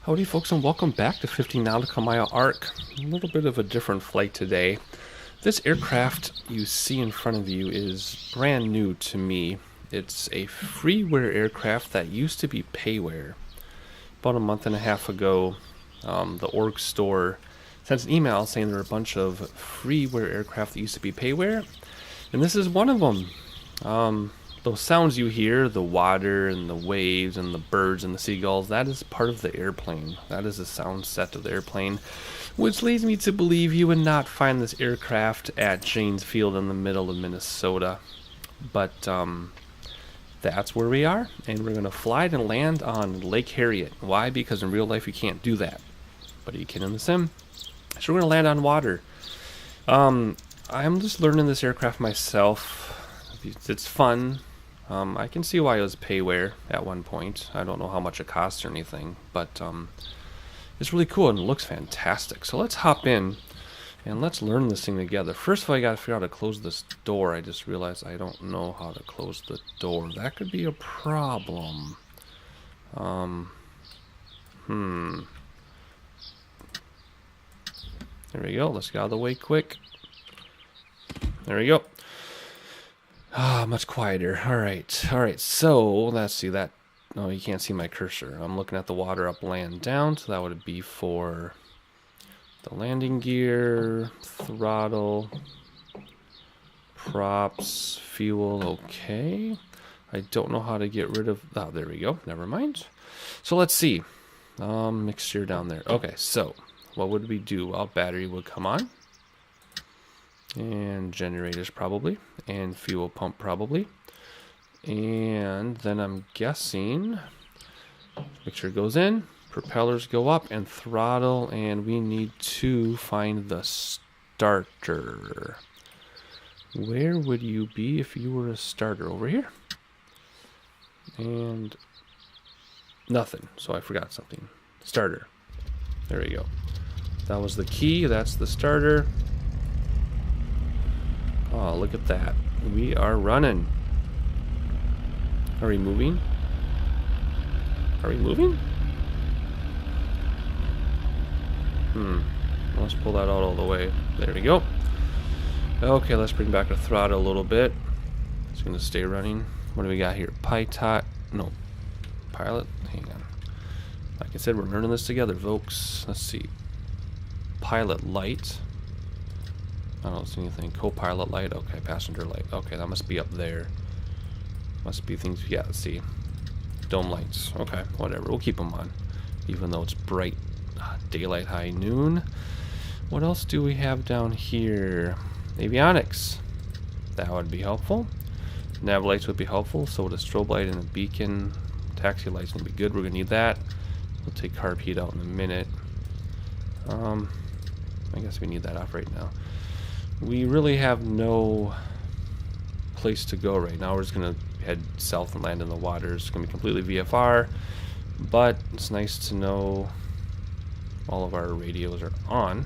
Howdy folks, and welcome back to 15 Nautical Mile Arc. A little bit of a different flight today. This aircraft you see in front of you is brand new to me. It's a freeware aircraft that used to be payware. About a month and a half ago, the org store sent an email saying there were a bunch of freeware aircraft that used to be payware, and this is one of them. Those sounds you hear, the water and the waves and the birds and the seagulls, that is part of the airplane. That is the sound set of the airplane, which leads me to believe you would not find this aircraft at Jane's Field in the middle of Minnesota. But that's where we are, and we're going to fly and land on Lake Harriet. Why? Because in real life you can't do that, but you can in the sim. So we're going to land on water. I'm just learning this aircraft myself. It's fun. I can see why it was payware at one point. I don't know how much it costs or anything, but it's really cool and it looks fantastic. So let's hop in and let's learn this thing together. First of all, I got to figure out how to close this door. I just realized I don't know how to close the door. That could be a problem. There we go. Let's get out of the way quick. There we go. Much quieter. All right. So let's see that. No, you can't see my cursor. I'm looking at the water up, land, down. So that would be for the landing gear, throttle, props, fuel. Okay. I don't know how to get rid of. Oh, there we go. Never mind. So let's see. Mixture down there. Okay. So what would we do? Well, battery would come on. And generators probably, and fuel pump probably, and then I'm guessing mixture goes in, propellers go up, and throttle, and we need to find the starter. Where would you be if you were a starter? Over here. And nothing, so I forgot something. Starter. There we go. That was the key. That's the starter. Oh, look at that. We are running. Are we moving? Are we moving? Let's pull that out all the way. There we go. Okay, let's bring back the throttle a little bit. It's going to stay running. What do we got here? Pilot. Hang on. Like I said, we're learning this together, folks. Let's see. Pilot light. I don't see anything. Co-pilot light. Okay, passenger light. Okay, that must be up there. Must be things. Yeah, let's see. Dome lights. Okay, whatever. We'll keep them on, even though it's bright daylight, high noon. What else do we have down here? Avionics. That would be helpful. Nav lights would be helpful. So would a strobe light and a beacon. Taxi lights would be good. We're gonna need that. We'll take carb heat out in a minute. I guess we need that off right now. We really have no place to go right now. We're just going to head south and land in the water. It's going to be completely VFR, but it's nice to know all of our radios are on.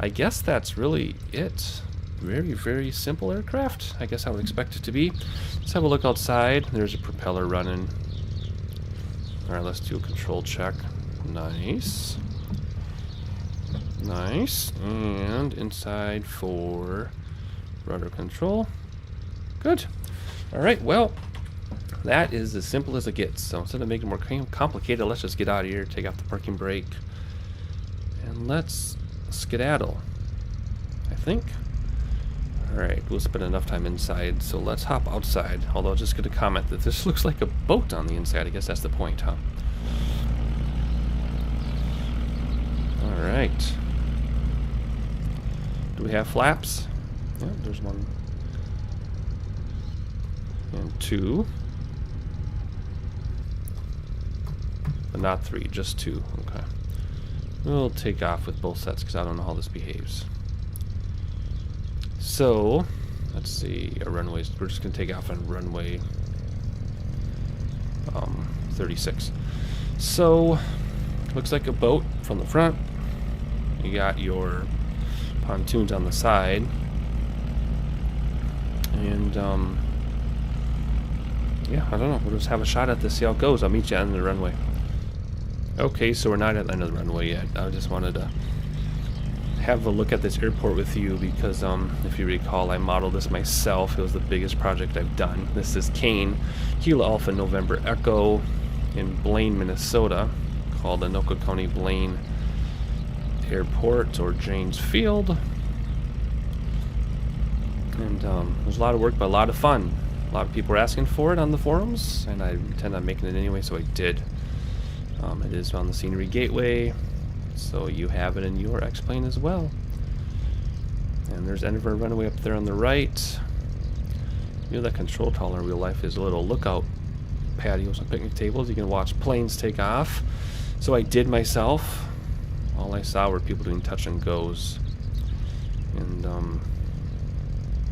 I guess that's really it. Very, very simple aircraft. I guess I would expect it to be. Let's have a look outside. There's a propeller running. Alright, let's do a control check. Nice. Nice. And inside for rudder control. Good. Alright, well, that is as simple as it gets. So instead of making it more complicated, let's just get out of here, take off the parking brake, and let's skedaddle, I think. Alright, we'll spend enough time inside, so let's hop outside. Although I'm just going to comment that this looks like a boat on the inside. I guess that's the point, huh? Alright. Do we have flaps? Yeah, there's one. And two. But not three, just two. Okay. We'll take off with both sets because I don't know how this behaves. So, let's see. Our runways. We're just going to take off on runway 36. So, looks like a boat from the front. You got your pontoons on the side, and yeah, I don't know. We'll just have a shot at this, see how it goes. I'll meet you on the runway. Okay, so we're not at the end of the runway yet. I just wanted to have a look at this airport with you because, if you recall, I modeled this myself. It was the biggest project I've done. This is KANE, Kilo Alpha November Echo in Blaine, Minnesota, called Anoka County Blaine Airport or Janes Field. And it was a lot of work, but a lot of fun. A lot of people were asking for it on the forums, and I intend on making it anyway, so I did. It is on the Scenery Gateway, so you have it in your Xplane as well. And there's end of our runway up there on the right. You know, that control tower in real life is a little lookout patio, some picnic tables. You can watch planes take off. So I did myself. All I saw were people doing touch and goes. And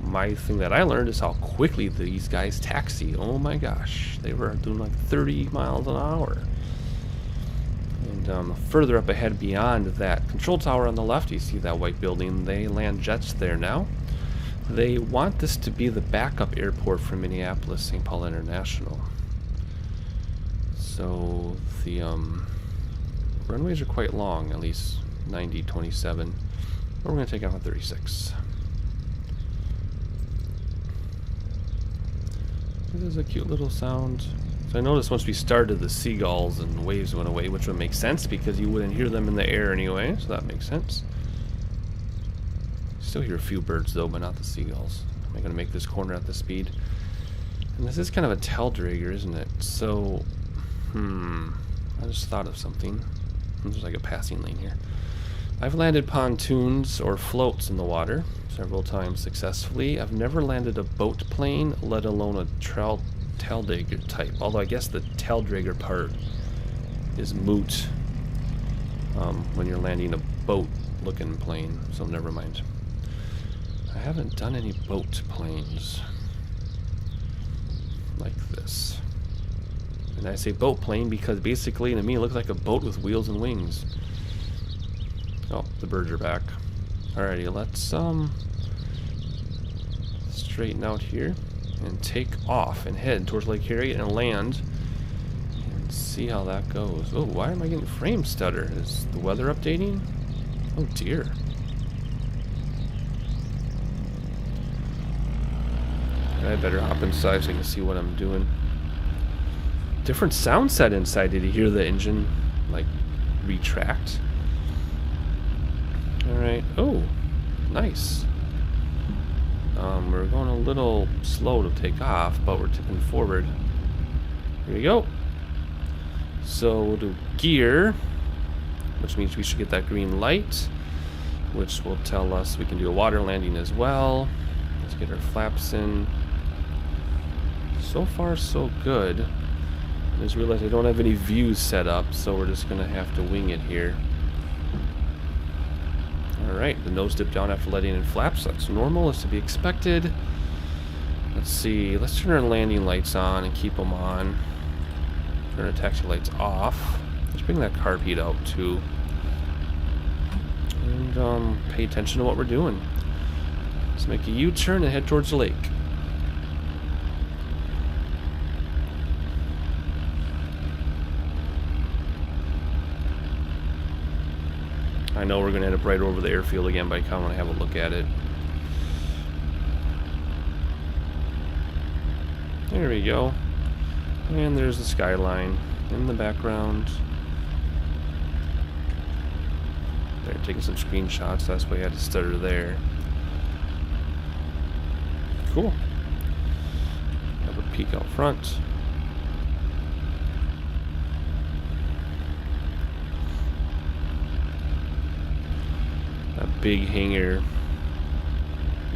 my thing that I learned is how quickly these guys taxi. Oh my gosh, they were doing like 30 miles an hour. And further up ahead beyond that control tower on the left, you see that white building. They land jets there now. They want this to be the backup airport for Minneapolis St. Paul International. So the runways are quite long, at least 90, 27. But we're going to take off on 36. This is a cute little sound. So I noticed once we started, the seagulls and waves went away, which would make sense because you wouldn't hear them in the air anyway, so that makes sense. Still hear a few birds though, but not the seagulls. I'm going to make this corner at the speed. And this is kind of a tail dragger, isn't it? So, I just thought of something. There's like a passing lane here. I've landed pontoons or floats in the water several times successfully. I've never landed a boat plane, let alone a tail dragger type. Although I guess the tail dragger part is moot when you're landing a boat-looking plane. So never mind. I haven't done any boat planes like this. And I say boat plane because basically to me it looks like a boat with wheels and wings. Oh, the birds are back. Alrighty, let's straighten out here and take off and head towards Lake Harriet and land and see how that goes. Oh, why am I getting frame stutter? Is the weather updating? Oh dear. I better hop inside so you can see what I'm doing. Different sound set inside. Did you hear the engine like retract? Alright. Oh, nice. We're going a little slow to take off, but we're tipping forward. Here we go. So we'll do gear, which means we should get that green light, which will tell us we can do a water landing as well. Let's get our flaps in. So far, so good. I just realized I don't have any views set up, so we're just going to have to wing it here. Alright, the nose dip down after letting in flaps. That's normal, it's to be expected. Let's see, let's turn our landing lights on and keep them on. Turn our taxi lights off. Let's bring that carb heat out too. And pay attention to what we're doing. Let's make a U-turn and head towards the lake. I know we're going to end up right over the airfield again, but I kind of want to have a look at it. There we go. And there's the skyline in the background. They're taking some screenshots, that's why I had to stutter there. Cool. Have a peek out front. That big hangar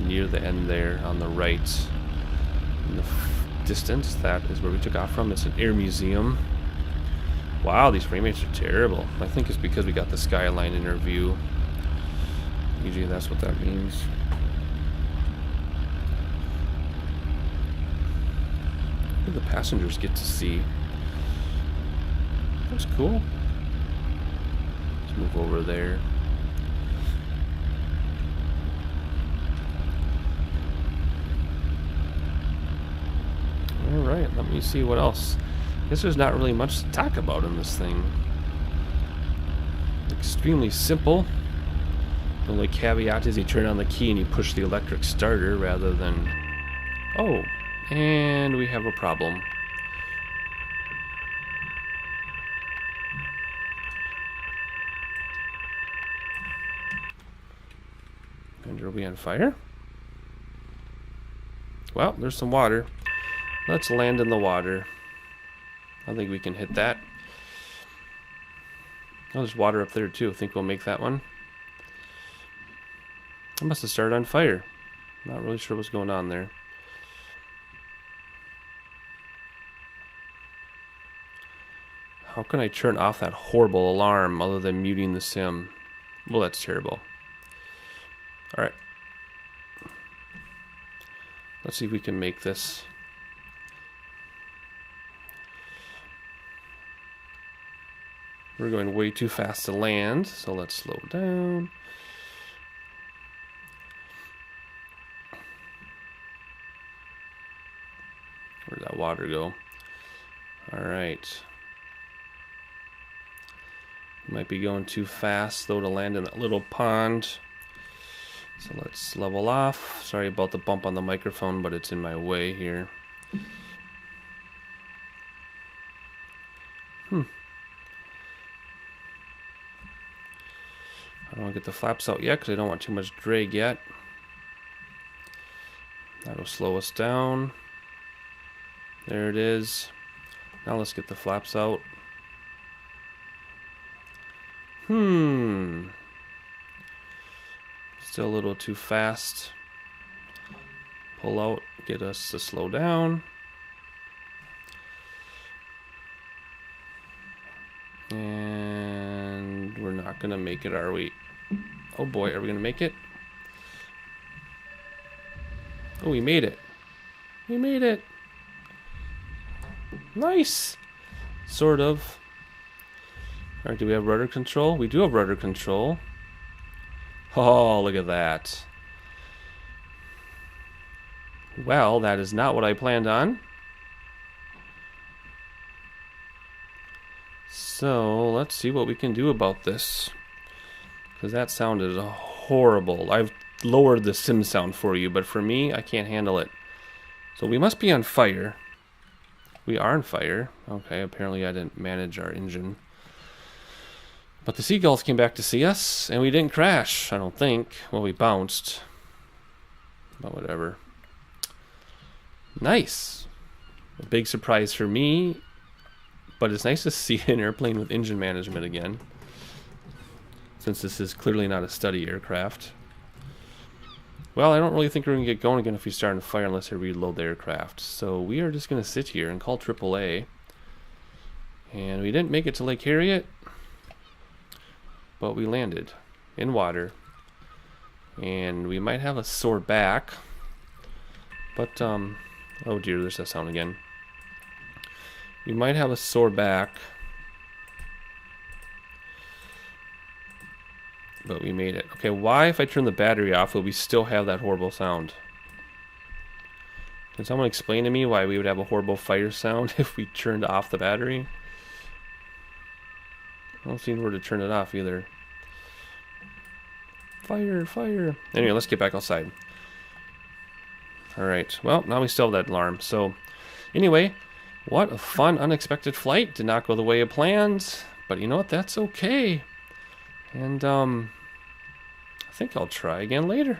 near the end there on the right. In the distance, that is where we took off from. It's an air museum. Wow, these frame rates are terrible. I think it's because we got the skyline in our view. Usually that's what that means. What do the passengers get to see? That's cool. Let's move over there. Alright, let me see what else. I guess there's not really much to talk about in this thing. Extremely simple. The only caveat is you turn on the key and you push the electric starter rather than... Oh, and we have a problem. And are we on fire? Well, there's some water. Let's land in the water. I think we can hit that. Oh, there's water up there too. I think we'll make that one. I must have started on fire. Not really sure what's going on there. How can I turn off that horrible alarm other than muting the sim? Well, that's terrible. Alright. Let's see if we can make this. We're going way too fast to land, so let's slow down. Where'd that water go? Alright. Might be going too fast though to land in that little pond. So let's level off. Sorry about the bump on the microphone, but it's in my way here. I don't want to get the flaps out yet because I don't want too much drag yet. That'll slow us down. There it is. Now let's get the flaps out. Still a little too fast. Pull out, get us to slow down. And we're not gonna make it, are we? Oh boy, are we gonna make it? Oh, we made it. We made it. Nice. Sort of. Alright, do we have rudder control? We do have rudder control. Oh, look at that. Well, that is not what I planned on. So, let's see what we can do about this. Because that sounded horrible. I've lowered the sim sound for you, but for me, I can't handle it. So we must be on fire. We are on fire. Okay, apparently I didn't manage our engine. But the seagulls came back to see us, and we didn't crash, I don't think. Well, we bounced. But whatever. Nice. A big surprise for me. But it's nice to see an airplane with engine management again. Since this is clearly not a study aircraft. Well, I don't really think we're going to get going again if we start on fire unless I reload the aircraft. So we are just going to sit here and call AAA. And we didn't make it to Lake Harriet. But we landed in water. And we might have a sore back. But, oh dear, there's that sound again. We might have a sore back. But we made it. Okay, why if I turn the battery off will we still have that horrible sound? Can someone explain to me why we would have a horrible fire sound if we turned off the battery? I don't see anywhere to turn it off either. Fire, fire. Anyway, let's get back outside. Alright, well, now we still have that alarm. So, anyway, what a fun, unexpected flight. Did not go the way I planned. But you know what? That's okay. And, I think I'll try again later.